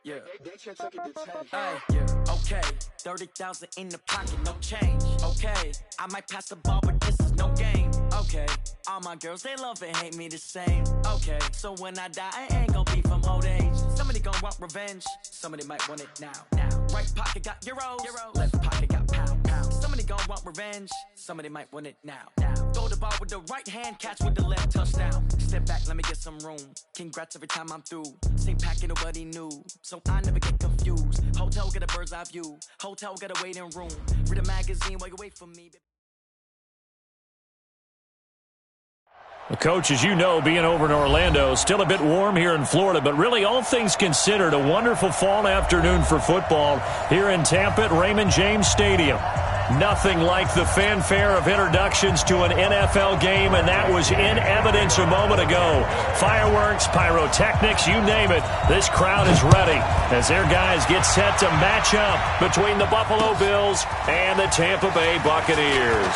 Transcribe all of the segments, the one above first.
Yeah. Yeah. Okay. 30,000 in the pocket, no change. Okay. I might pass the ball, but this is no game. Okay. All my girls, they love and hate me the same. Okay. So when I die, I ain't gonna be from old age. Somebody gonna want revenge. Somebody might want it now. Right pocket got euros. Left pocket got pound. Somebody gonna want revenge. Somebody might want it now. Throw the ball with the right hand, catch with the left, touchdown. Step back, let me get some room. Congrats every time I'm through. Same packet, nobody knew. So I never get confused. Hotel get a bird's eye view. Hotel get a waiting room. Read a magazine while you wait for me. Well, Coach, as you know, being over in Orlando, still a bit warm here in Florida, but really all things considered, a wonderful fall afternoon for football here in Tampa at Raymond James Stadium. Nothing like the fanfare of introductions to an NFL game, and that was in evidence a moment ago. Fireworks, pyrotechnics, you name it, this crowd is ready as their guys get set to match up between the Buffalo Bills and the Tampa Bay Buccaneers.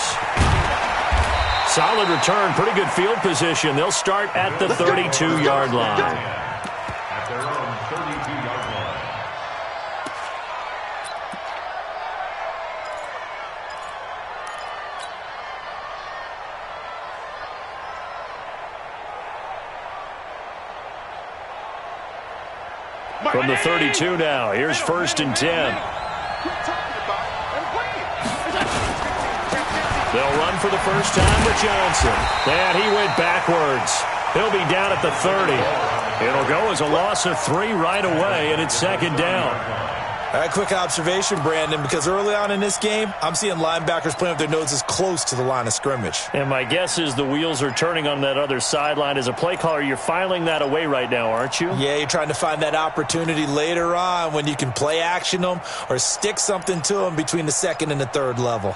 Solid return, pretty good field position. They'll start at the 32-yard line. At their own 32-yard line. From the 32 now, here's 1st and 10. They'll run for the first time with Johnson. And he went backwards. He'll be down at the 30. It'll go as a loss of 3 right away, and it's 2nd down. All right, quick observation, Brandon, because early on in this game, I'm seeing linebackers playing with their noses close to the line of scrimmage. And my guess is the wheels are turning on that other sideline. As a play caller, you're filing that away right now, aren't you? Yeah, you're trying to find that opportunity later on when you can play action them or stick something to them between the 2nd and the 3rd level.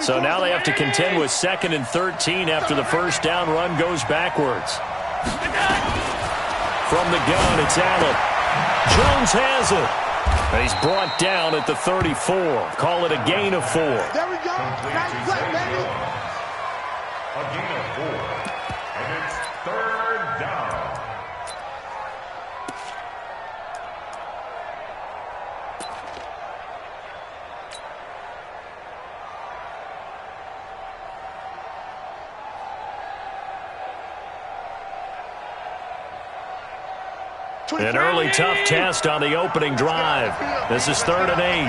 So now they have to contend with 2nd and 13 after the first down run goes backwards. From the gun, it's Allen. Jones has it. And he's brought down at the 34. Call it a gain of 4. There we go. Nice play, baby. A gain of 4. And it's 3rd down. An early tough test on the opening drive. This is 3rd and 8.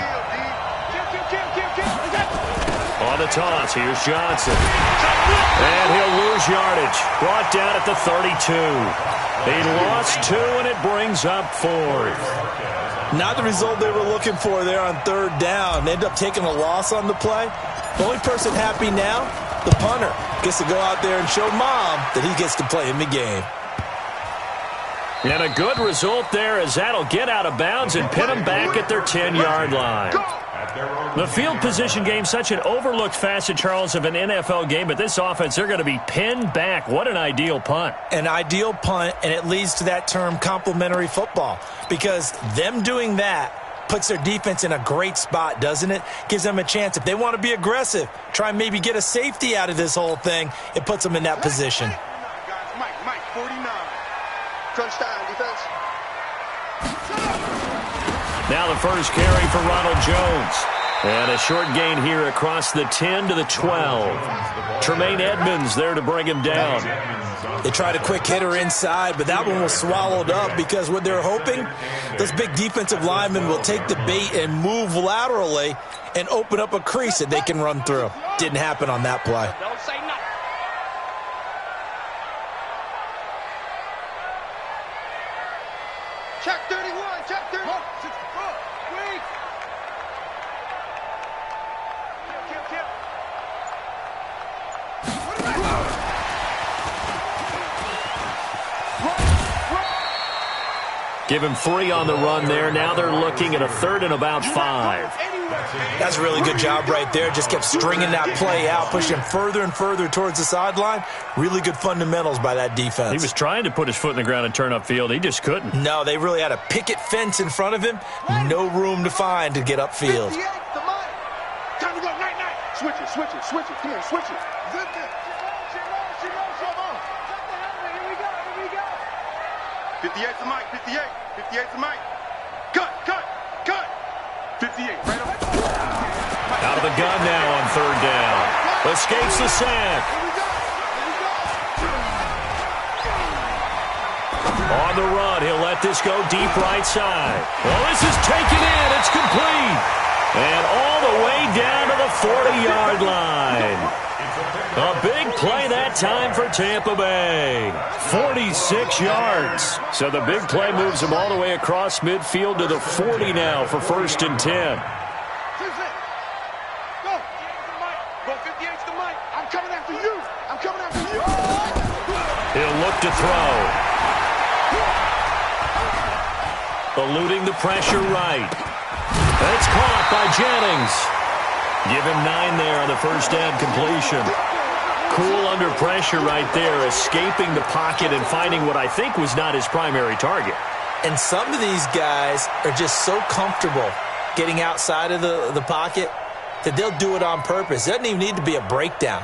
On the toss, here's Johnson. And he'll lose yardage. Brought down at the 32. He lost 2, and it brings up 4th. Not the result they were looking for there on 3rd down. They end up taking a loss on the play. The only person happy now, the punter, gets to go out there and show Mom that he gets to play in the game. And a good result there as that'll get out of bounds and pin them back at their 10-yard line. The field position game, such an overlooked facet, Charles, of an NFL game, but this offense, they're going to be pinned back. What an ideal punt. An ideal punt, and it leads to that term complementary football, because them doing that puts their defense in a great spot, doesn't it? Gives them a chance. If they want to be aggressive, try and maybe get a safety out of this whole thing, it puts them in that position. Mike, 49. Touchdown, defense. Now the first carry for Ronald Jones. And a short gain here across the 10 to the 12. Tremaine Edmonds there to bring him down. They tried a quick hitter inside, but that one was swallowed up because what they're hoping, those big defensive linemen will take the bait and move laterally and open up a crease that they can run through. Didn't happen on that play. Don't say nothing. Check 31, check 31. Wait. Give him 3 on the run there. Now they're looking at a 3rd and about 5. That's a really good job right there. Just kept stringing that play out, pushing further and further towards the sideline. Really good fundamentals by that defense. He was trying to put his foot in the ground and turn upfield. He just couldn't. No, they really had a picket fence in front of him. No room to find to get upfield. 58, the money. Time to go. Switch it. Come on, switch it. Zip it. She knows. Come on. Check the helmet. Here we go. 58's the mic. 58's the mic. Cut. 58. Right on. Out of the gun now on third down. Escapes the sack. On the run, he'll let this go deep right side. Well, this is taken in. It's complete. And all the way down to the 40-yard line. A big play that time for Tampa Bay. 46 yards. So the big play moves them all the way across midfield to the 40 now for 1st and 10. Go, 58's the mic. I'm coming after you. He'll look to throw. Eluding the pressure right. That's caught by Jennings. Give him 9 there on the first down completion. Cool under pressure right there, escaping the pocket and finding what I think was not his primary target. And some of these guys are just so comfortable getting outside of the pocket that they'll do it on purpose. It doesn't even need to be a breakdown.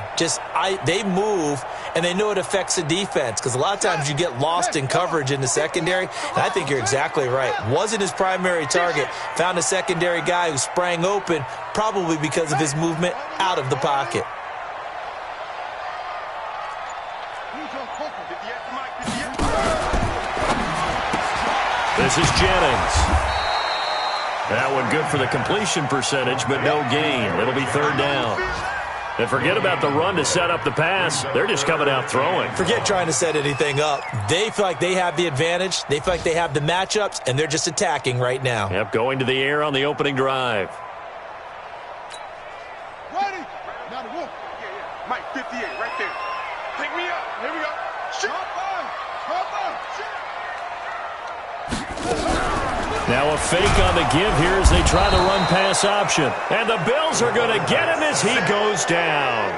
They move, and they know it affects the defense because a lot of times you get lost in coverage in the secondary, and I think you're exactly right. Wasn't his primary target. Found a secondary guy who sprang open, probably because of his movement out of the pocket. This is Jennings. That one good for the completion percentage, but no gain. It'll be third down. And forget about the run to set up the pass. They're just coming out throwing. Forget trying to set anything up. They feel like they have the advantage. They feel like they have the matchups, and they're just attacking right now. Yep, going to the air on the opening drive. Ready? Now the wolf. Yeah. Mike, 58, right there. Pick me up. Here we go. Shoot. Now a fake on the give here as they try the run-pass option. And the Bills are going to get him as he goes down.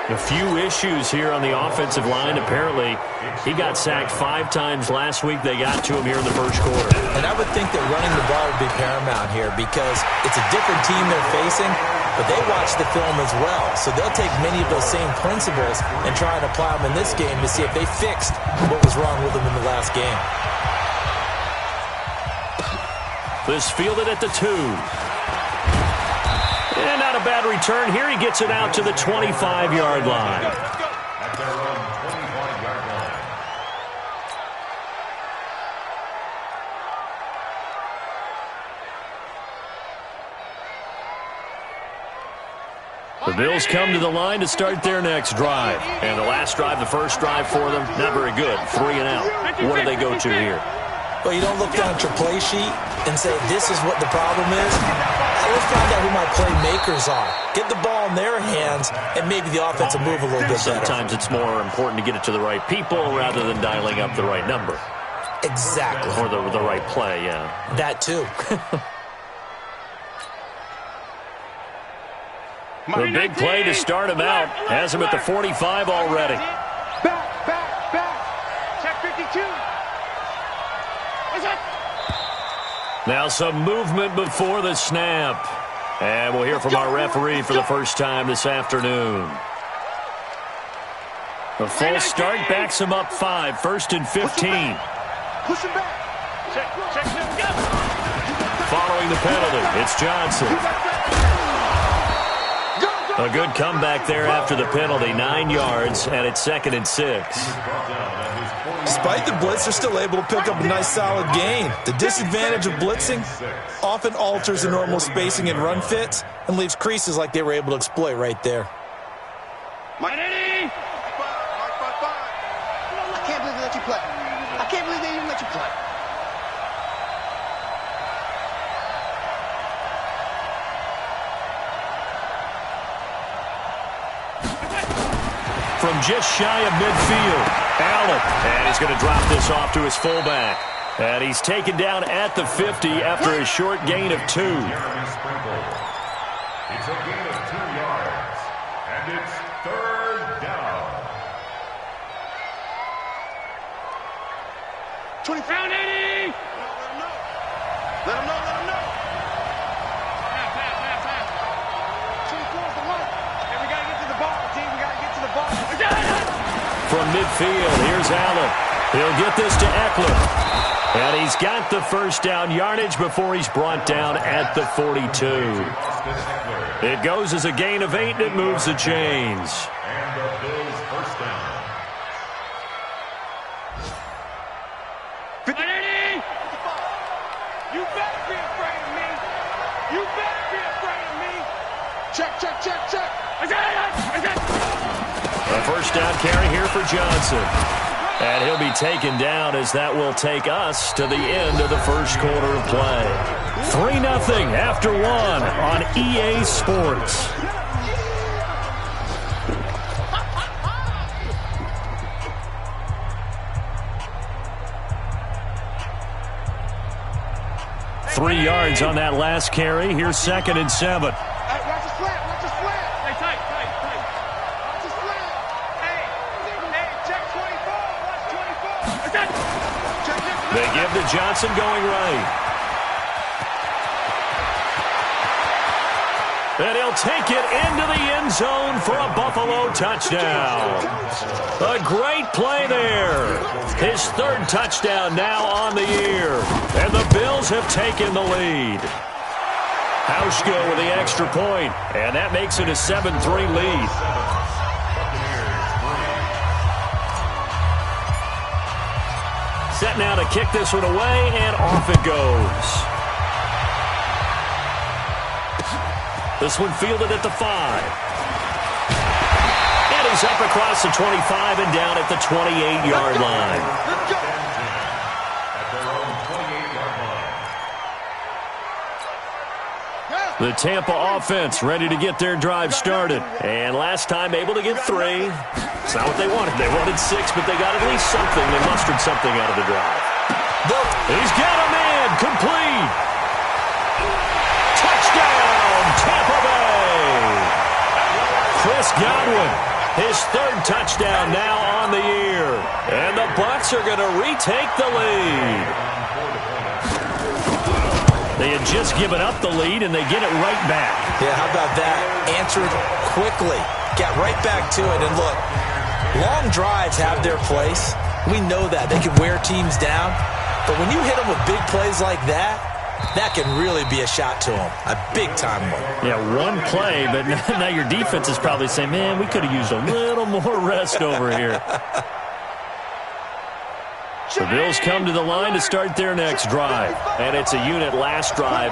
A few issues here on the offensive line. Apparently, he got sacked 5 times last week. They got to him here in the first quarter. And I would think that running the ball would be paramount here because it's a different team they're facing, but they watch the film as well. So they'll take many of those same principles and try and apply them in this game to see if they fixed what was wrong with them in the last game. This fielded at the 2. And not a bad return here. He gets it out to the 25-yard line. At their own 25-yard line. The Bills come to the line to start their next drive. And the last drive, the first drive for them, not very good. 3 and out. What do they go to here? Well, you don't look down at your play sheet and say, this is what the problem is. Let's find out who my playmakers are. Get the ball in their hands, and maybe the offense will move a little bit better. Sometimes it's more important to get it to the right people rather than dialing up the right number. Exactly. Or the right play, yeah. That too. The big play to start him out has him at the 45 already. Back. Check 52. Now some movement before the snap. And we'll hear from our referee for the first time this afternoon. A false start backs him up 5, 1st and 15. Push him back. Check. Following the penalty, it's Johnson. A good comeback there after the penalty, 9 yards, and it's 2nd and 6. Despite the blitz, they're still able to pick up a nice solid gain. The disadvantage of blitzing often alters the normal spacing and run fits and leaves creases like they were able to exploit right there. Mike. I can't believe they let you play. I can't believe they even let you play. From just shy of midfield, Allen. And he's going to drop this off to his fullback. And he's taken down at the 50 after a short gain of 2. It's a gain of 2 yards. And it's 3rd down. 20. Round 80. Let him know. Pass. 24 is the mic. from midfield. Here's Allen. He'll get this to Eckler. And he's got the first down yardage before he's brought down at the 42. It goes as a gain of 8, and it moves the chains. And the Bills' first down. You better be afraid of me. You better be afraid of me. Check, check, check, check. A first down carry here for Johnson. And he'll be taken down as that will take us to the end of the first quarter of play. 3-0 after 1 on EA Sports. Three yards on that last carry. Here's 2nd and 7. Hey, watch the slant, watch the slant. Hey, tight. Watch the slant. Hey, check 24, watch 24. They give to Johnson going right. And he'll take it into the end zone for a Buffalo touchdown. A great play there. His 3rd touchdown now on the year. And the Bills have taken the lead. Hauschka with the extra point, and that makes it a 7-3 lead. Set now to kick this one away, and off it goes. This one fielded at the 5. And he's up across the 25 and down at the 28-yard line. At their own 28-yard line. The Tampa offense ready to get their drive started. And last time able to get 3. It's not what they wanted. They wanted 6, but they got at least something. They mustered something out of the drive. He's got a man complete. Touchdown, Tampa Bay. Chris Godwin, his 3rd touchdown now on the year. And the Bucs are going to retake the lead. They had just given up the lead, and they get it right back. Yeah, how about that? Answered quickly. Got right back to it. And look, long drives have their place. We know that. They can wear teams down. But when you hit them with big plays like that, that can really be a shot to them. A big-time one. Yeah, one play, but now your defense is probably saying, man, we could have used a little more rest over here. The Bills come to the line to start their next drive. And it's a unit last drive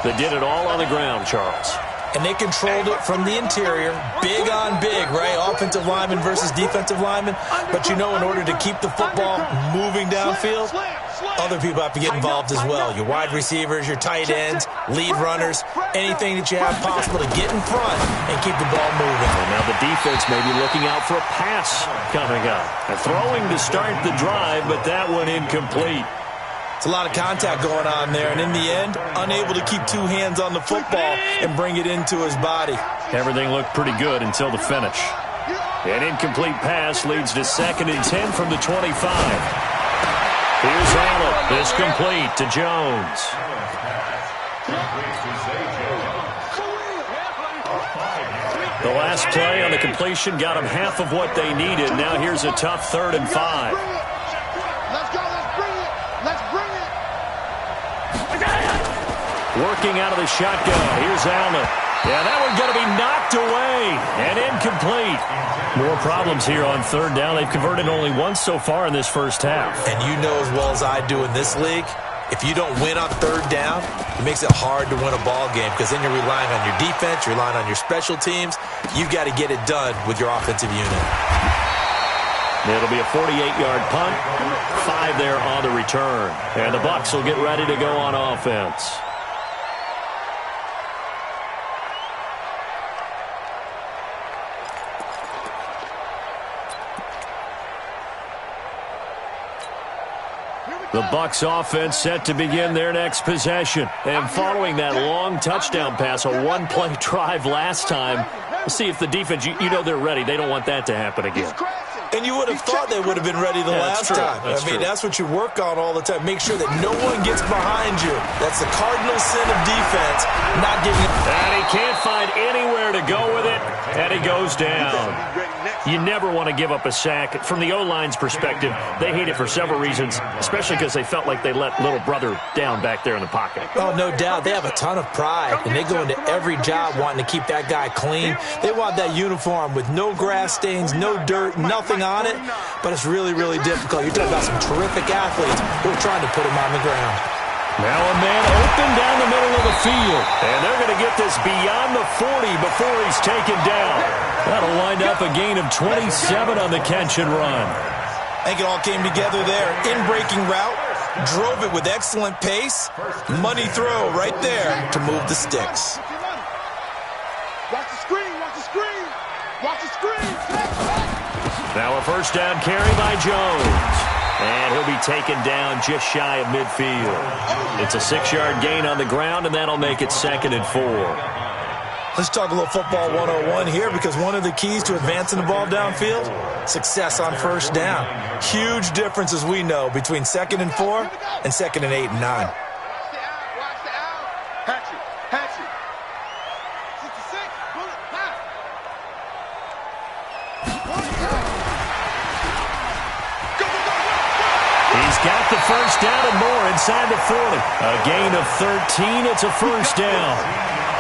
that did it all on the ground, Charles. And they controlled it from the interior. Big on big, right? Offensive lineman versus defensive lineman. But you know, in order to keep the football moving downfield, other people have to get involved as well. Your wide receivers, your tight ends, lead runners, anything that you have possible to get in front and keep the ball moving. And now the defense may be looking out for a pass coming up. And throwing to start the drive, but that one incomplete. It's a lot of contact going on there, and in the end, unable to keep 2 hands on the football and bring it into his body. Everything looked pretty good until the finish. An incomplete pass leads to 2nd and 10 from the 25. Here's Allen. It's complete to Jones. The last play on the completion got them half of what they needed. Now here's a tough 3rd and 5. Let's go, let's bring it. Let's bring it. Working out of the shotgun. Here's Allen. Yeah, that one's going to be knocked away and incomplete. More problems here on 3rd down. They've converted only once so far in this first half. And you know as well as I do in this league, if you don't win on 3rd down, it makes it hard to win a ball game because then you're relying on your defense, you're relying on your special teams. You've got to get it done with your offensive unit. It'll be a 48-yard punt, 5 there on the return. And the Bucs will get ready to go on offense. The Bucs offense set to begin their next possession. And following that long touchdown pass, a one-play drive last time, we'll see if the defense, you know they're ready. They don't want that to happen again. And you would have thought they would have been ready the last time. I mean, that's what you work on all the time. Make sure that no one gets behind you. That's the cardinal sin of defense, not giving it. And he can't find anywhere to go with it. And he goes down. You never want to give up a sack. From the O-line's perspective, they hate it for several reasons, especially because they felt like they let little brother down back there in the pocket. Oh, no doubt. They have a ton of pride, and they go into every job wanting to keep that guy clean. They want that uniform with no grass stains, no dirt, nothing on it, but it's really, really difficult. You're talking about some terrific athletes who are trying to put him on the ground. Now a man open down the middle of the field, and they're going to get this beyond the 40 before he's taken down. That'll wind up a gain of 27 on the catch and run. I think it all came together there. In-breaking route, drove it with excellent pace. Money throw right there to move the sticks. Watch the screen, watch the screen, watch the screen. Now a first down carry by Jones. And he'll be taken down just shy of midfield. It's a 6-yard gain on the ground, and that'll make it 2nd and 4. Let's talk a little football 101 here, because one of the keys to advancing the ball downfield, success on first down. Huge difference, as we know, between 2nd and 4 and 2nd and 8 and 9. Watch the out. Hatchet. 66, bullet, pass. He's got the first down and more inside the 40. A gain of 13. It's a first down.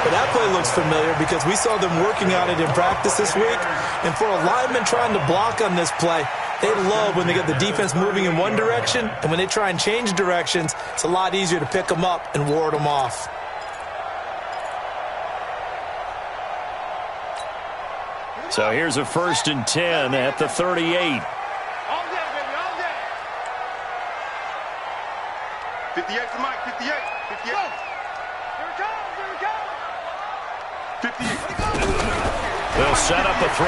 But that play looks familiar because we saw them working on it in practice this week. And for a lineman trying to block on this play, they love when they get the defense moving in one direction. And when they try and change directions, it's a lot easier to pick them up and ward them off. So here's a 1st and 10 at the 38. 58 to Mike, 58. Here it comes. 58. They'll set up a throw.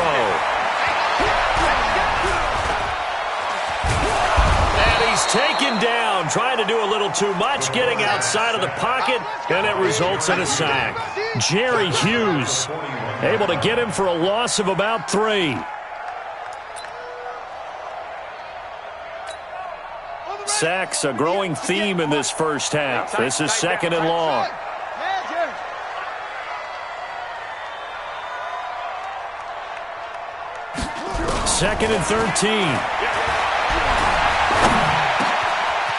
And he's taken down, trying to do a little too much, getting outside of the pocket, and it results in a sack. Jerry Hughes able to get him for a loss of about 3. Sacks, a growing theme in this first half. This is 2nd and long. Second and 13.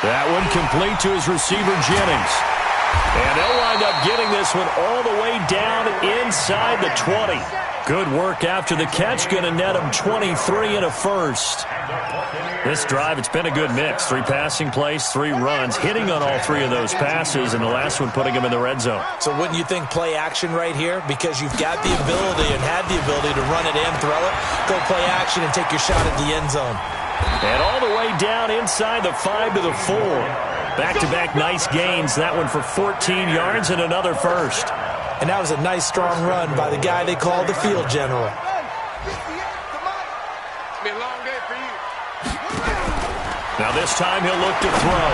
That one complete to his receiver, Jennings. And they'll wind up getting this one all the way down inside the 20. Good work after the catch. Going to net him 23 and a first. This drive, it's been a good mix. 3 passing plays, 3 runs, hitting on all 3 of those passes, and the last one putting him in the red zone. So wouldn't you think play action right here? Because you've got the ability and had the ability to run it and throw it. Go play action and take your shot at the end zone. And all the way down inside the 5 to the 4. Back-to-back nice gains. That one for 14 yards and another first. And that was a nice, strong run by the guy they call the field general. Now this time he'll look to throw.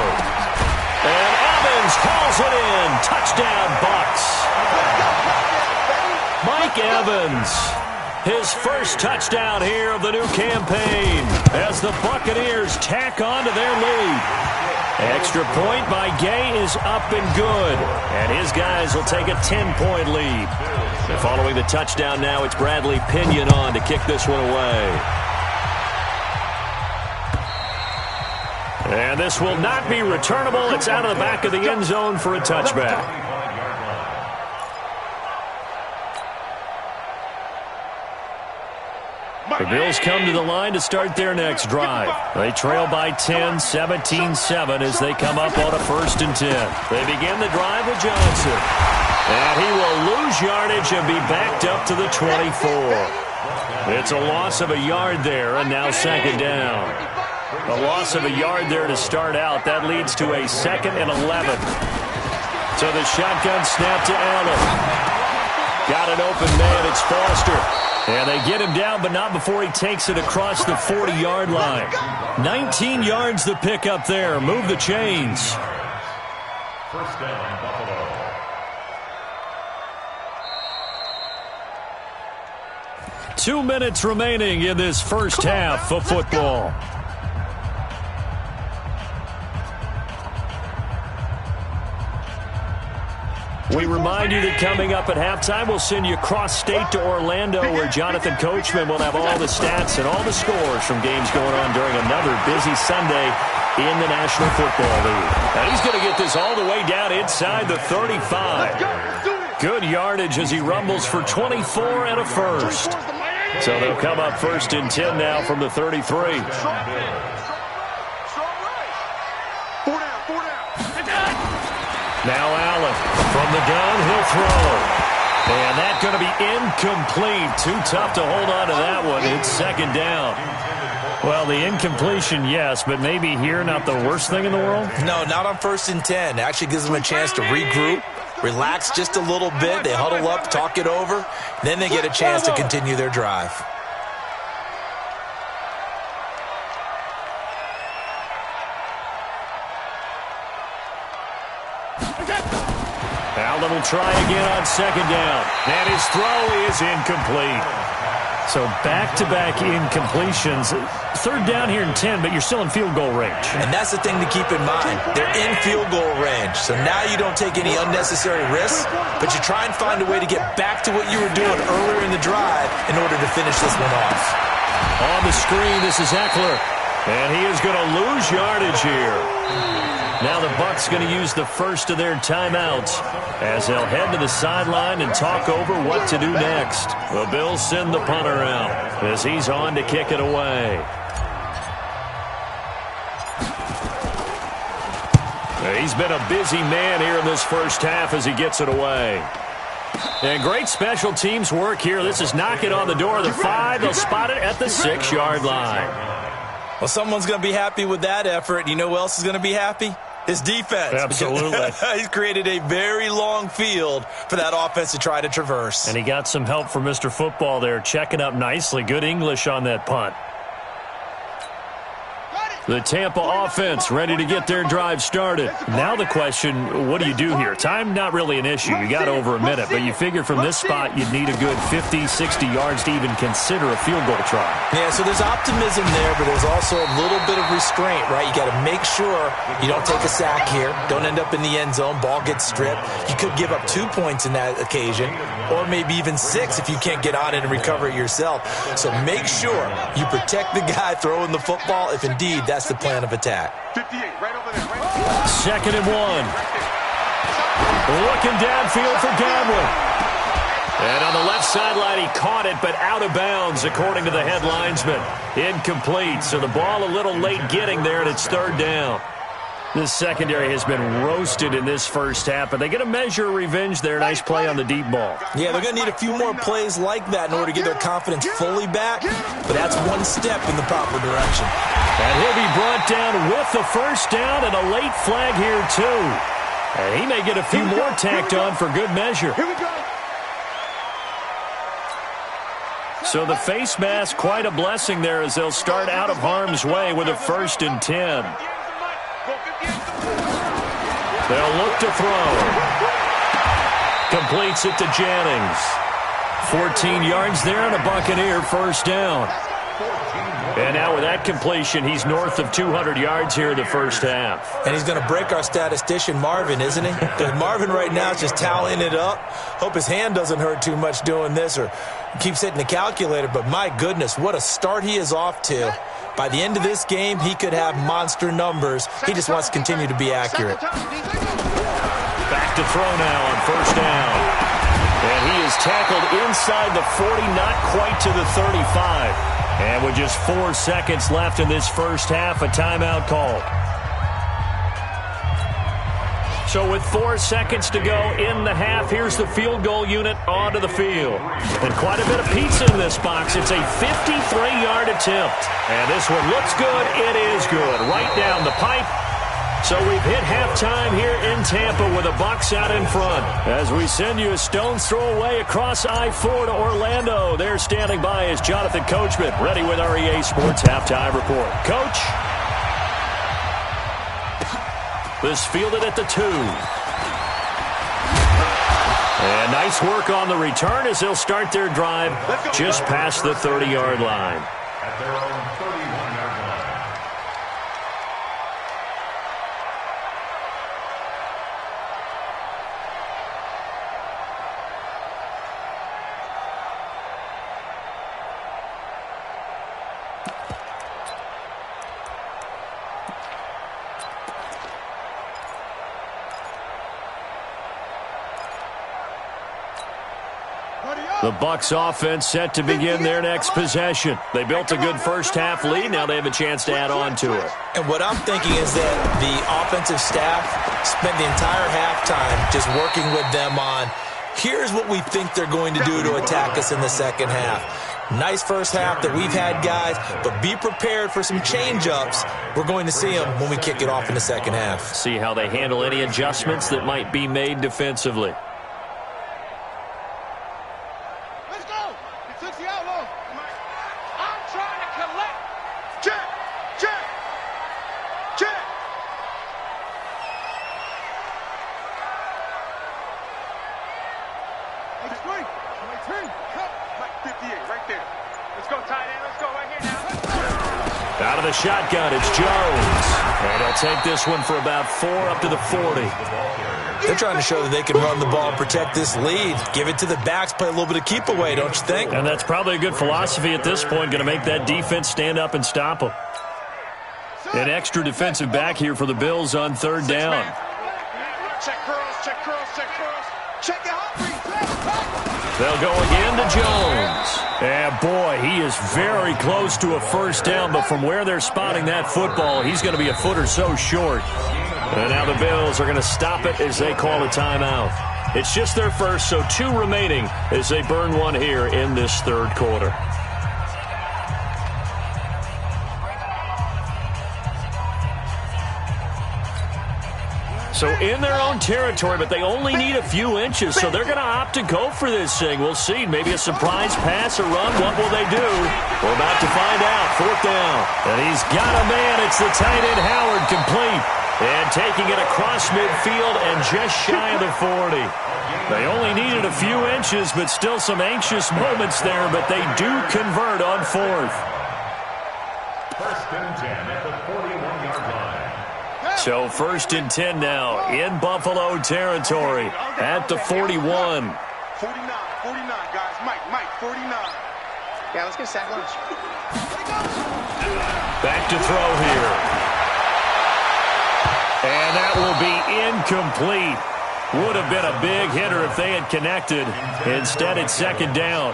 And Evans hauls it in. Touchdown, Bucks. Mike Evans, his first touchdown here of the new campaign as the Buccaneers tack on to their lead. Extra point by Gay is up and good. And his guys will take a 10-point lead. And following the touchdown now, it's Bradley Pinion on to kick this one away. And this will not be returnable. It's out of the back of the end zone for a touchback. The Bills come to the line to start their next drive. They trail by 10, 17-7 as they come up on a 1st and 10. They begin the drive with Johnson. And he will lose yardage and be backed up to the 24. It's a loss of a yard there, and now 2nd down. A loss of a yard there to start out. That leads to a 2nd and 11. So the shotgun snap to Allen. Got an open man. It's Foster. And they get him down, but not before he takes it across the 40-yard line. 19 yards the pickup there. Move the chains. First down, Buffalo. Two minutes remaining in this first half of football. We remind you that coming up at halftime, we'll send you cross-state to Orlando, where Jonathan Coachman will have all the stats and all the scores from games going on during another busy Sunday in the National Football League. And he's going to get this all the way down inside the 35. Good yardage as he rumbles for 24 and a first. So they'll come up 1st and 10 now from the 33. Now Allen from the gun, he'll throw. And that's going to be incomplete. Too tough to hold on to that one. It's 2nd down. Well, the incompletion, yes, but maybe here not the worst thing in the world? No, not on 1st and 10. It actually gives them a chance to regroup, relax just a little bit. They huddle up, talk it over. Then they get a chance to continue their drive. Allen will try again on 2nd down. And his throw is incomplete. So back-to-back incompletions. 3rd down here and 10, but you're still in field goal range. And that's the thing to keep in mind. They're in field goal range. So now you don't take any unnecessary risks, but you try and find a way to get back to what you were doing earlier in the drive in order to finish this one off. On the screen, this is Eckler. And he is going to lose yardage here. Now the Bucs going to use the first of their timeouts as they'll head to the sideline and talk over what to do next. The Bills send the punter out as he's on to kick it away. He's been a busy man here in this first half as he gets it away. And great special teams work here. This is knocking on the door of the 5. They'll spot it at the 6-yard line. Well, someone's going to be happy with that effort. You know who else is going to be happy? His defense. Absolutely. He's created a very long field for that offense to try to traverse. And he got some help from Mr. Football there, checking up nicely. Good English on that punt. The Tampa offense ready to get their drive started. Now the question, what do you do here? Time not really an issue. You got over a minute, but you figure from this spot you'd need a good 50, 60 yards to even consider a field goal try. Yeah, so there's optimism there, but there's also a little bit of restraint, right? You got to make sure you don't take a sack here. Don't end up in the end zone. Ball gets stripped. You could give up 2 points in that occasion, or maybe even 6 if you can't get on it and recover it yourself. So make sure you protect the guy throwing the football if indeed that's the plan of attack. 58, right over there. Right 2nd and 1. Looking downfield for Godwin. And on the left sideline, he caught it, but out of bounds, according to the head linesman. Incomplete, so the ball a little late getting there, and it's 3rd down. This secondary has been roasted in this first half, but they get a measure of revenge there. Nice play on the deep ball. Yeah, they're going to need a few more plays like that in order to get their confidence fully back, but that's one step in the proper direction. And he'll be brought down with the first down and a late flag here, too. And he may get a few more tacked on for good measure. Here we go. So the face mask, quite a blessing there as they'll start out of harm's way with a 1st and 10. They'll look to throw. Completes it to Jennings. 14 yards there and a Buccaneer first down. And now with that completion, he's north of 200 yards here in the first half. And he's going to break our statistician, Marvin, isn't he? Because Marvin right now is just tallying it up. Hope his hand doesn't hurt too much doing this or keeps hitting the calculator. But my goodness, what a start he is off to. By the end of this game, he could have monster numbers. He just wants to continue to be accurate. Back to throw now on 1st down. And he is tackled inside the 40, not quite to the 35. And with just 4 seconds left in this first half, a timeout called. So with 4 seconds to go in the half, here's the field goal unit onto the field. And quite a bit of pizza in this box. It's a 53-yard attempt. And this one looks good. It is good. Right down the pipe. So we've hit halftime here in Tampa with the Bucs out in front. As we send you a stone's throw away across I-4 to Orlando. There standing by is Jonathan Coachman, ready with our EA Sports Halftime Report. Coach. This fielded at the 2. And nice work on the return as they'll start their drive just past the 30-yard line. At their own 31-yard line. The Bucs offense set to begin their next possession. They built a good first-half lead. Now they have a chance to add on to it. And what I'm thinking is that the offensive staff spent the entire halftime just working with them on, here's what we think they're going to do to attack us in the second half. Nice first half that we've had, guys, but be prepared for some change-ups. We're going to see them when we kick it off in the second half. See how they handle any adjustments that might be made defensively. Out of the shotgun, it's Jones. And he'll take this one for about 4 up to the 40. They're trying to show that they can run the ball and protect this lead. Give it to the backs, play a little bit of keep away, don't you think? And that's probably a good philosophy at this point, going to make that defense stand up and stop them. An extra defensive back here for the Bills on third down. Check curls, check curls, check curls. Check it out. They'll go again to Jones. And boy, he is very close to a first down, but from where they're spotting that football, he's going to be a foot or so short. And now the Bills are going to stop it as they call a timeout. It's just their first, so 2 remaining as they burn one here in this third quarter. So in their own territory, but they only need a few inches, so they're going to opt to go for this thing. We'll see. Maybe a surprise pass or run. What will they do? We're about to find out. Fourth down. And he's got a man. It's the tight end, Howard, complete. And taking it across midfield and just shy of the 40. They only needed a few inches, but still some anxious moments there, but they do convert on fourth. First and 10 at the 41-yard line. So first and 10 now in Buffalo territory at the 41. 49, 49, guys. Mike, 49. Yeah, let's get a sack lunch. Back to throw here. And that will be incomplete. Would have been a big hitter if they had connected. Instead, it's second down.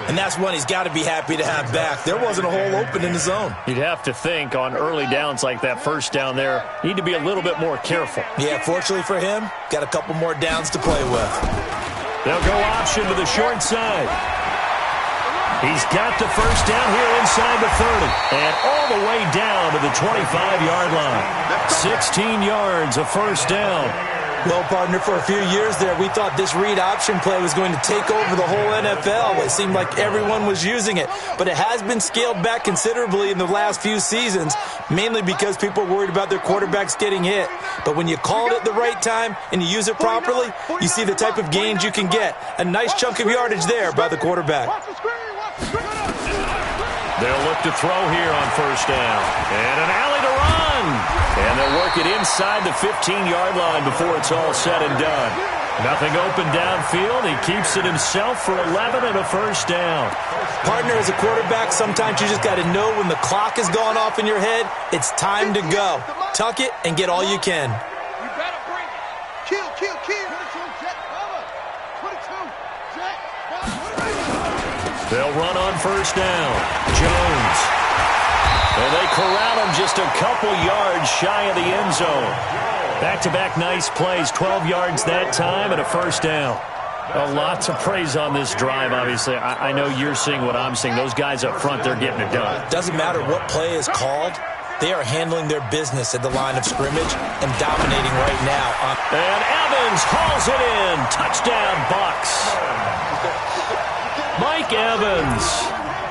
And that's one he's got to be happy to have back. There wasn't a hole open in the zone. You'd have to think on early downs like that first down there, need to be a little bit more careful. Yeah, fortunately for him, got a couple more downs to play with. They'll go option to the short side. He's got the first down here inside the 30 and all the way down to the 25-yard line. 16 yards, a first down. Well, partner, for a few years there, we thought this read option play was going to take over the whole NFL. It seemed like everyone was using it. But it has been scaled back considerably in the last few seasons, mainly because people are worried about their quarterbacks getting hit. But when you call it at the right time and you use it properly, you see the type of gains you can get. A nice chunk of yardage there by the quarterback. They'll look to throw here on first down. And an alley to run. And they'll work it inside the 15-yard line before it's all said and done. Nothing open downfield. He keeps it himself for 11 and a first down. Partner, as a quarterback, sometimes you just got to know when the clock has gone off in your head, it's time to go. Tuck it and get all you can. You better bring it. Kill. 22, Jet. 22, Jet. They'll run on first down. Jones. And they corral him just a couple yards shy of the end zone. Back-to-back nice plays, 12 yards that time and a first down. A lot to praise on this drive, obviously. I know you're seeing what I'm seeing. Those guys up front, they're getting it done. Doesn't matter what play is called. They are handling their business at the line of scrimmage and dominating right now. And Evans hauls it in. Touchdown, Bucs. Mike Evans,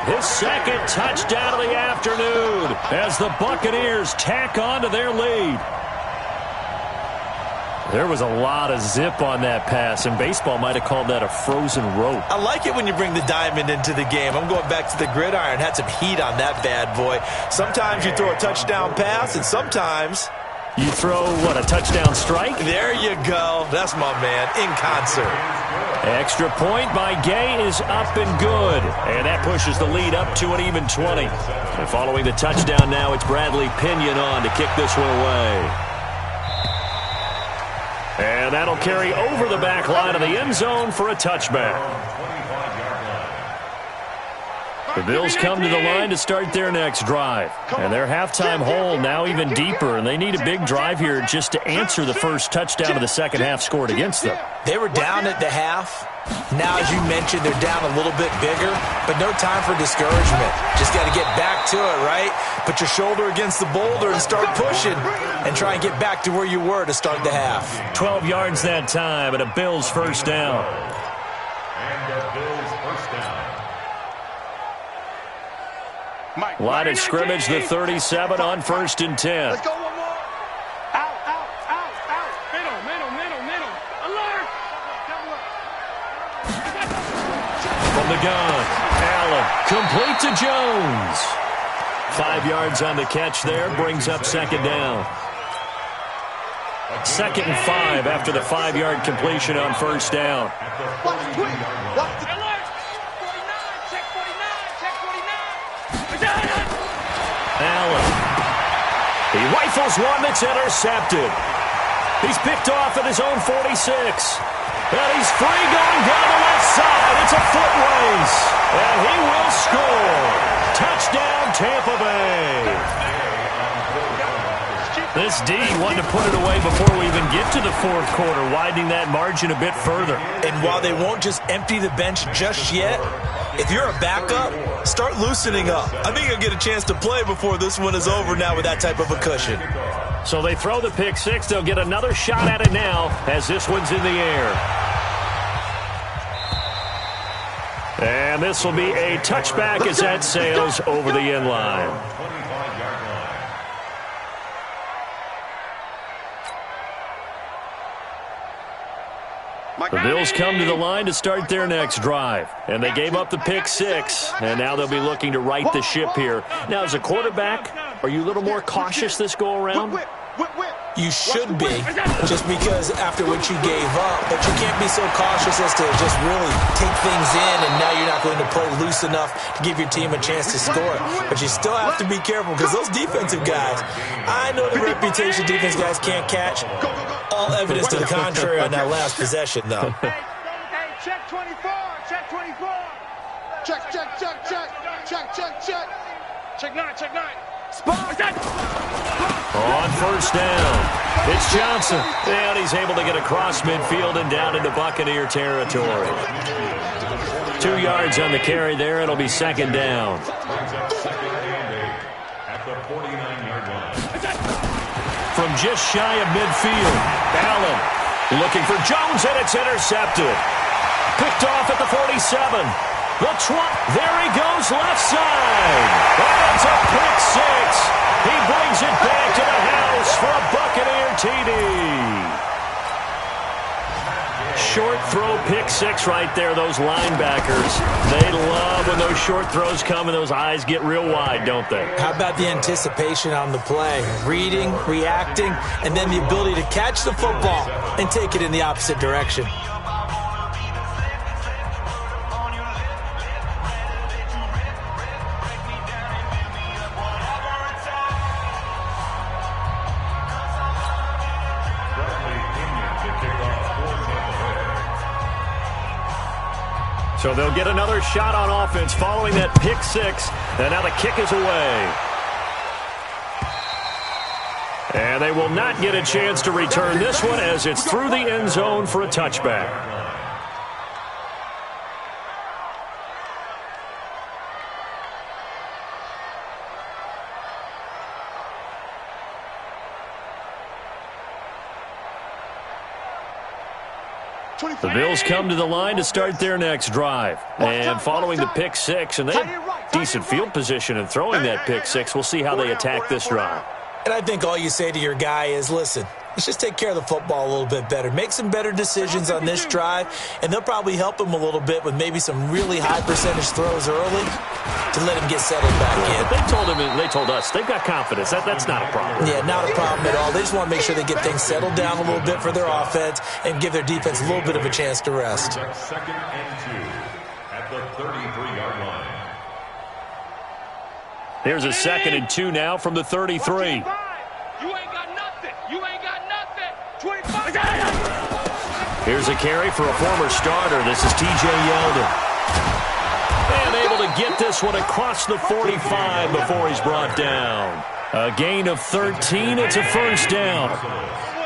his second touchdown of the afternoon as the Buccaneers tack on to their lead. There was a lot of zip on that pass, and baseball might have called that a frozen rope. I like it when you bring the diamond into the game. I'm going back to the gridiron. Had some heat on that bad boy. Sometimes you throw a touchdown pass, and sometimes you throw, what, a touchdown strike? There you go. That's my man, in concert. Extra point by Gay is up and good. And that pushes the lead up to an even 20. And following the touchdown now, it's Bradley Pinion on to kick this one away. And that'll carry over the back line of the end zone for a touchback. The Bills come to the line to start their next drive. And their halftime hole now even deeper, and they need a big drive here just to answer the first touchdown of the second half scored against them. They were down at the half. Now, as you mentioned, they're down a little bit bigger, but no time for discouragement. Just got to get back to it, right? Put your shoulder against the boulder and start pushing and try and get back to where you were to start the half. 12 yards that time and a Bills first down. And a Bills first down. Line of scrimmage, the 37 on 1st and 10. Let's go one more. Out. Middle. Alert. From the gun, Allen, complete to Jones. 5 yards on the catch there, brings up second down. 2nd and 5 after the 5-yard completion on first down. Allen. He rifles one that's intercepted. He's picked off at his own 46. And he's free going down the left side. It's a foot race. And he will score. Touchdown, Tampa Bay. This D wanted to put it away before we even get to the fourth quarter, widening that margin a bit further. And while they won't just empty the bench just yet, if you're a backup, start loosening up. I think you'll get a chance to play before this one is over now with that type of a cushion. So they throw the pick six. They'll get another shot at it now as this one's in the air. And this will be a touchback as that sails over the end line. The Bills come to the line to start their next drive. And they gave up the pick six. And now they'll be looking to right the ship here. Now, as a quarterback, are you a little more cautious this go-around? You should be, just because after what you gave up. But you can't be so cautious as to just really take things in, and now you're not going to play loose enough to give your team a chance to score. But you still have to be careful because those defensive guys, I know the reputation defense guys can't catch. All evidence to the contrary on that last possession, though. Hey, check 24. Check 24. Check. Check 9. Spot. On first down, it's Johnson. And he's able to get across midfield and down into Buccaneer territory. 2 yards on the carry there. It'll be second down. At the 49-yard line. From just shy of midfield, Allen looking for Jones, and it's intercepted. Picked off at the 47. The there he goes, left side. And it's a pick six. He brings it back to the house for a Buccaneer TD. Short throw pick six right there, those linebackers. They love when those short throws come and those eyes get real wide, don't they? How about the anticipation on the play? Reading, reacting, and then the ability to catch the football and take it in the opposite direction. So they'll get another shot on offense following that pick six. And now the kick is away. And they will not get a chance to return this one as it's through the end zone for a touchback. The Bills come to the line to start their next drive. And following the pick six, and they have decent field position in throwing that pick six. We'll see how they attack this drive. And I think all you say to your guy is, listen, let's just take care of the football a little bit better. Make some better decisions on this drive, and they'll probably help him a little bit with maybe some really high percentage throws early to let him get settled back in. They told us they've got confidence. That's not a problem. Yeah, not a problem at all. They just want to make sure they get things settled down a little bit for their offense and give their defense a little bit of a chance to rest. 2nd and 2 at the 33-yard line. Here's a 2nd and 2 now from the 33. You ain't got nothing. 25. Here's a carry for a former starter. This is T.J. Yeldon. And able to get this one across the 45 before he's brought down. A gain of 13. It's a first down.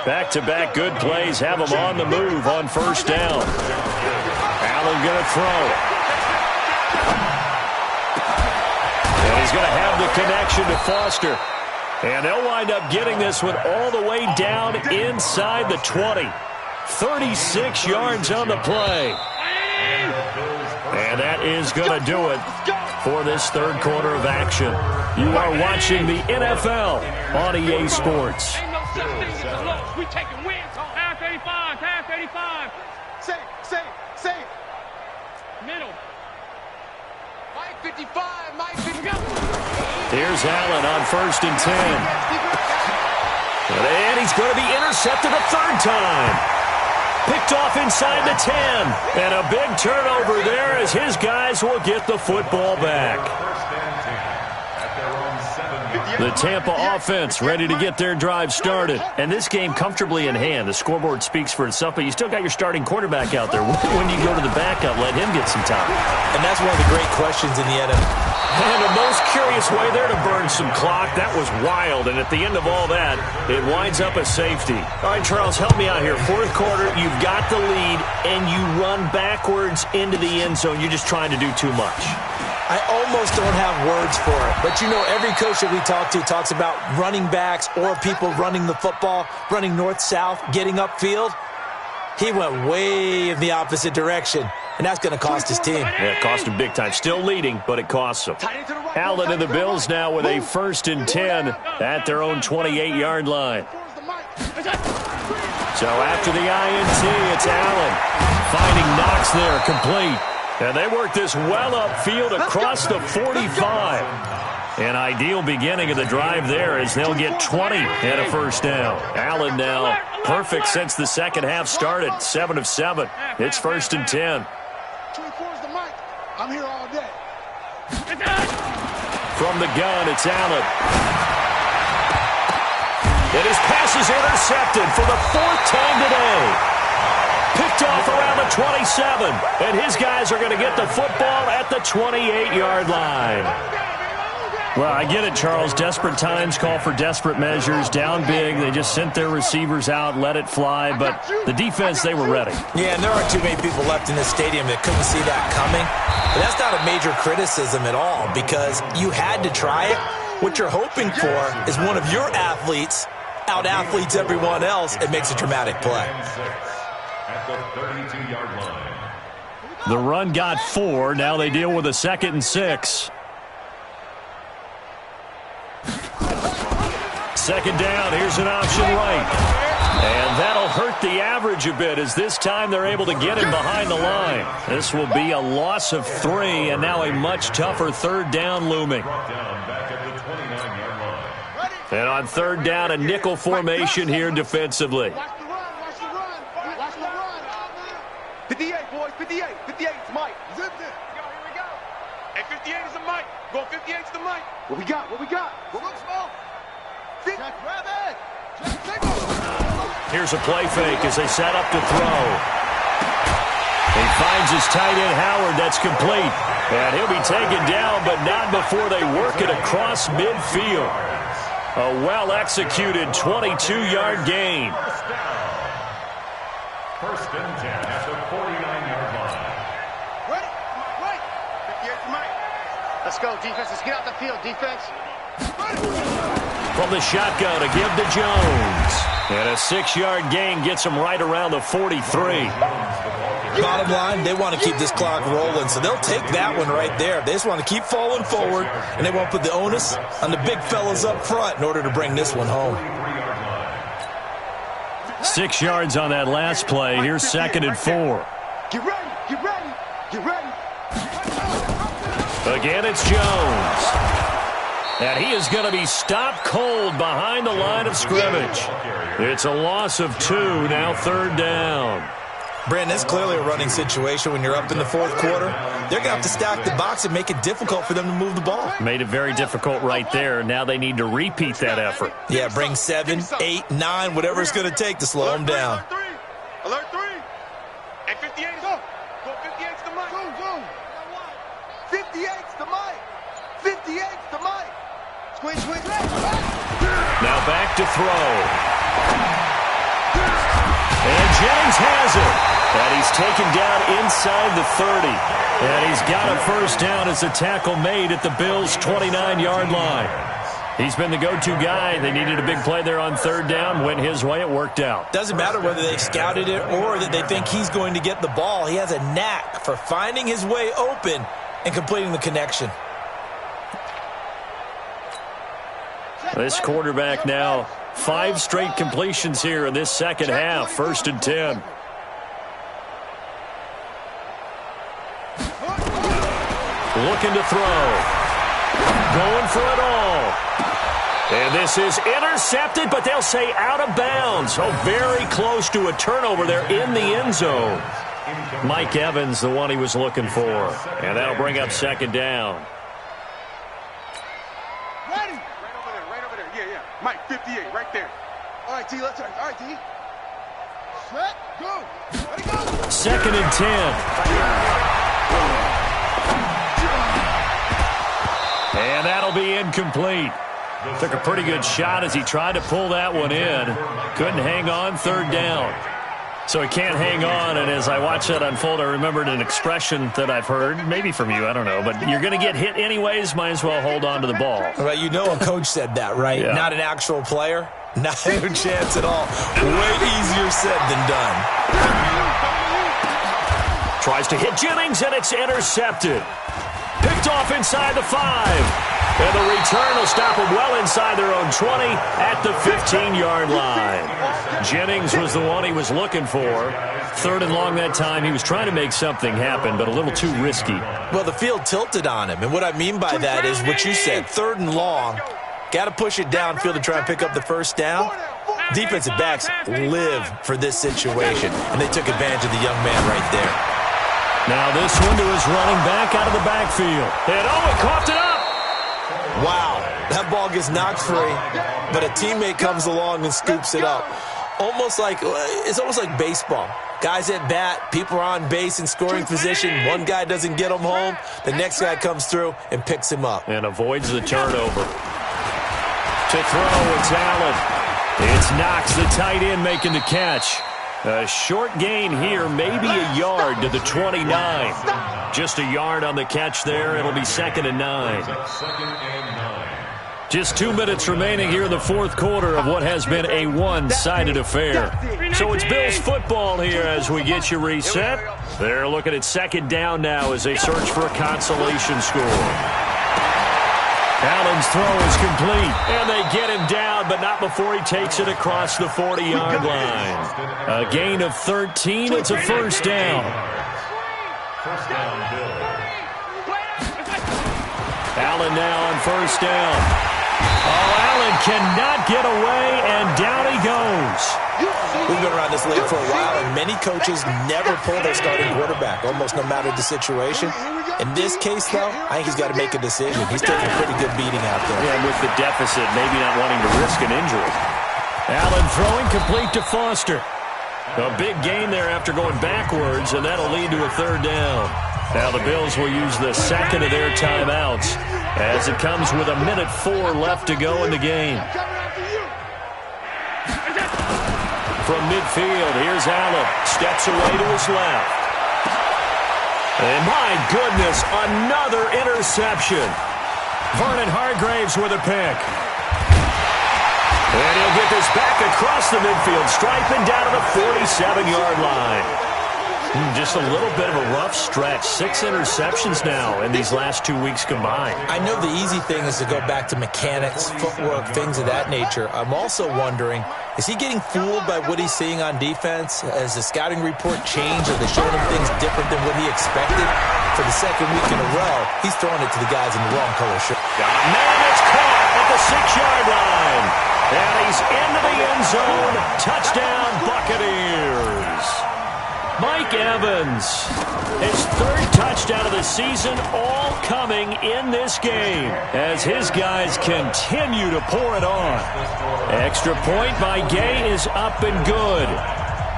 Back-to-back good plays have him on the move on first down. Allen going to throw. And he's going to have the connection to Foster. And they'll wind up getting this one all the way down inside the 20. 36 yards on the play. And that is going to do it for this third quarter of action. You are watching the NFL on EA Sports. We taking wins home. Half 35, half 35. Save. Middle. Mike 55, Mike 50. Here's Allen on 1st and 10. And he's going to be intercepted a third time. Picked off inside the 10. And a big turnover there as his guys will get the football back. The Tampa offense ready to get their drive started. And this game comfortably in hand. The scoreboard speaks for itself, but you still got your starting quarterback out there. When you go to the backup, let him get some time. And that's one of the great questions in the NFL. And the most curious way there to burn some clock. That was wild. And at the end of all that, it winds up a safety. All right, Charles, help me out here. Fourth quarter, you've got the lead, and you run backwards into the end zone. You're just trying to do too much. I almost don't have words for it. But, you know, every coach that we talk to talks about running backs or people running the football, running north-south, getting upfield. He went way in the opposite direction, and that's going to cost his team. Yeah, it cost him big time. Still leading, but it costs him. Allen and the Bills now with a 1st and 10 at their own 28-yard line. So after the INT, it's Allen finding Knox there, complete. And they work this well upfield across the 45. An ideal beginning of the drive there as they'll get 20 and a first down. Allen now perfect since the second half started. 7 of 7. It's 1st and 10. I'm here all day. From the gun, it's Allen. And his pass is intercepted for the 4th time today. Picked off around the 27. And his guys are going to get the football at the 28-yard line. Well, I get it, Charles. Desperate times call for desperate measures. Down big, they just sent their receivers out, let it fly. But the defense, they were ready. Yeah, and there aren't too many people left in this stadium that couldn't see that coming. But that's not a major criticism at all because you had to try it. What you're hoping for is one of your athletes out-athletes everyone else and makes a dramatic play. At the 32-yard line. The run got 4. Now they deal with a 2nd and 6. Second down, here's an option right. And that'll hurt the average a bit as this time they're able to get him behind the line. This will be a loss of 3 and now a much tougher third down looming. And on third down, a nickel formation here defensively. Watch the run. 58, boys, 58. 58 is Mike. Zip it. Here we go. Hey, 58 is the Mike. Go 58 is the Mike. What we got? Go look, small. Jack, grab it. Here's a play fake as they set up to throw. He finds his tight end, Howard. That's complete. And he'll be taken down, but not before they work it across midfield. A well-executed 22-yard gain. First and 10 at the 49-yard line. Right. 58 to Mike. Let's go, defense. Let's get out the field, defense. From the shotgun to give to Jones. And a 6-yard gain gets him right around the 43. Bottom line, they want to keep this clock rolling, so they'll take that one right there. They just want to keep falling forward, and they won't put the onus on the big fellas up front in order to bring this one home. 6 yards on that last play. Here's 2nd and 4. Get ready. Again, it's Jones. And he is going to be stopped cold behind the line of scrimmage. It's a loss of 2, now third down. Brandon, it's clearly a running situation when you're up in the fourth quarter. They're going to have to stack the box and make it difficult for them to move the ball. Made it very difficult right there. Now they need to repeat that effort. Yeah, bring 7, 8, 9, whatever it's going to take to slow them down. Alert 3. Hey, 58 is up. Go 58 to the mic. Go. 58 58's the mic. 58's the mic. Swing. Now back to throw. And Jennings has it. And he's taken down inside the 30. And he's got a first down as a tackle made at the Bills' 29-yard line. He's been the go-to guy. They needed a big play there on third down. Went his way. It worked out. Doesn't matter whether they scouted it or that they think he's going to get the ball. He has a knack for finding his way open and completing the connection. This quarterback now 5 straight completions here in this second half. 1st and 10. Looking to throw. Going for it all. And this is intercepted, but they'll say out of bounds. Oh, very close to a turnover there in the end zone. Mike Evans, the one he was looking for. And that'll bring up second down. Ready? Right over there. Yeah. Mike, 58, right there. All right, T, let's turn. All right, T. Set, go. Ready, go. 2nd and 10. And that'll be incomplete. Took a pretty good shot as he tried to pull that one in. Couldn't hang on, 3rd down. So he can't hang on, and as I watched that unfold, I remembered an expression that I've heard, maybe from you, I don't know, but you're going to get hit anyways, might as well hold on to the ball. Well, you know a coach said that, right? Yeah. Not an actual player? Not a chance at all. Way easier said than done. Tries to hit Jennings, and it's intercepted. Picked off inside the 5. And the return will stop them well inside their own 20 at the 15-yard line. Jennings was the one he was looking for. 3rd and long that time. He was trying to make something happen, but a little too risky. Well, the field tilted on him, and what I mean by that is what you said, 3rd and long. Got to push it downfield to try and pick up the first down. Defensive backs live for this situation, and they took advantage of the young man right there. Now this one to his running back out of the backfield. And he coughed it up. Wow, that ball gets knocked free, but a teammate comes along and scoops it up. It's almost like baseball. Guys at bat, people are on base in scoring position. One guy doesn't get him home. The next guy comes through and picks him up. And avoids the turnover. To throw, it's Allen. It's Knox, the tight end, making the catch. A short gain here, maybe a yard to the 29. Just a yard on the catch there. It'll be 2nd and 9. Just 2 minutes remaining here in the 4th quarter of what has been a one-sided affair. So it's Bills football here as we get you reset. They're looking at 2nd down now as they search for a consolation score. Allen's throw is complete, and they get him down, but not before he takes it across the 40-yard line. A gain of 13. It's a first down. Allen now on first down. Oh, Allen cannot get away, and down he goes. We've been around this league for a while, and many coaches never pull their starting quarterback, almost no matter the situation. In this case, though, I think he's got to make a decision. He's taking a pretty good beating out there. Yeah, with the deficit, maybe not wanting to risk an injury. Allen throwing complete to Foster. A big gain there after going backwards, and that'll lead to a 3rd down. Now the Bills will use the 2nd of their timeouts as it comes with 1:04 left to go in the game. From midfield, here's Allen. Steps away to his left. And my goodness, another interception. Vernon Hargraves with a pick. And he'll get this back across the midfield stripe and down to the 47-yard line. Just a little bit of a rough stretch. 6 interceptions now in these last 2 weeks combined. I know the easy thing is to go back to mechanics, footwork, things of that nature. I'm also wondering, is he getting fooled by what he's seeing on defense? Has the scouting report changed? Are they showing him things different than what he expected? For the 2nd week in a row, he's throwing it to the guys in the wrong color shirt. Man, it's caught at the 6-yard line. And he's into the end zone. Touchdown, Buccaneers. Mike Evans, his 3rd touchdown of the season, all coming in this game as his guys continue to pour it on. Extra point by Gay is up and good.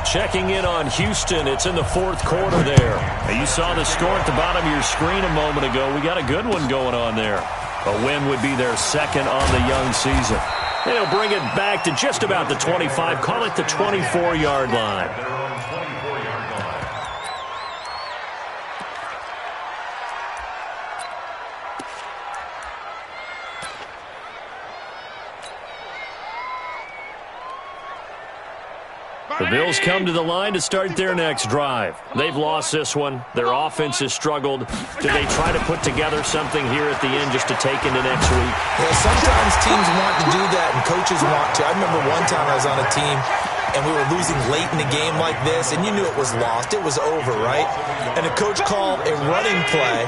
Checking in on Houston. It's in the fourth quarter there. Now, you saw the score at the bottom of your screen a moment ago. We got a good one going on there. A win would be their second on the young season. They'll bring it back to just about the 25. Call it the 24-yard line. The Bills come to the line to start their next drive. They've lost this one. Their offense has struggled. Do they try to put together something here at the end just to take into next week? Yeah, sometimes teams want to do that and coaches want to. I remember one time I was on a team and we were losing late in the game like this, and you knew it was lost. It was over, right? And the coach called a running play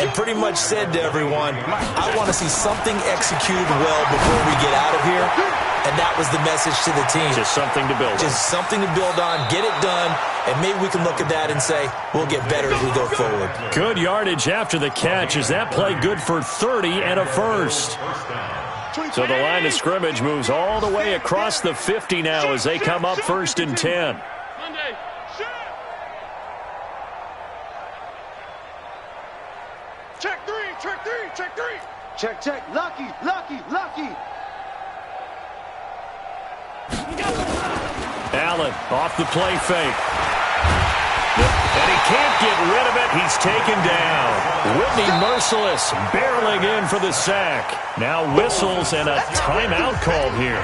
and pretty much said to everyone, I want to see something executed well before we get out of here. And that was the message to the team. Just something to build on. Just something to build on, get it done, and maybe we can look at that and say, we'll get better as we go forward. Good yardage after the catch. Is that play good for 30 and a first? So the line of scrimmage moves all the way across the 50 now as they come up 1st and 10. Check three, check three, check three. Check, check. Lucky, lucky, lucky. Allen off the play fake. And he can't get rid of it. He's taken down. Whitney Merciless barreling in for the sack. Now whistles and a timeout called here.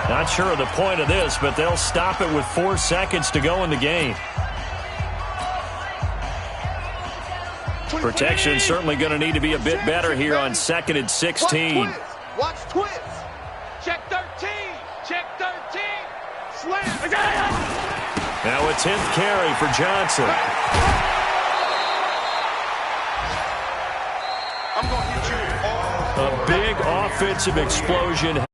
Not sure of the point of this, but they'll stop it with 4 seconds to go in the game. Protection certainly going to need to be a bit better here on 2nd and 16. Watch twist. Check 13. Check 13. Slam. Now a 10th carry for Johnson. I'm going to hit you all. A big offensive explosion.